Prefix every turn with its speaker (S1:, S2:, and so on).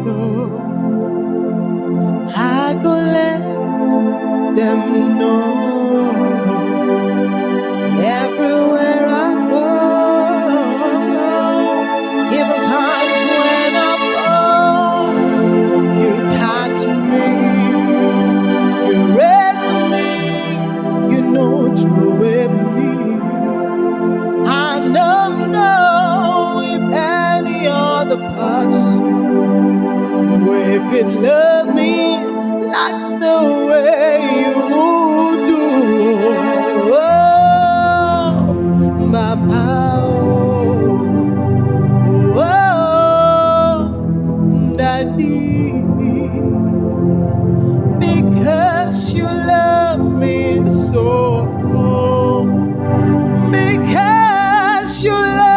S1: so I go let them know. Everywhere I go, even times when I fall, you catch me, you raise me, you know true with me. I don't know if any other person would love me like the way you do. Oh, my power, oh, daddy, because you love me so, because you love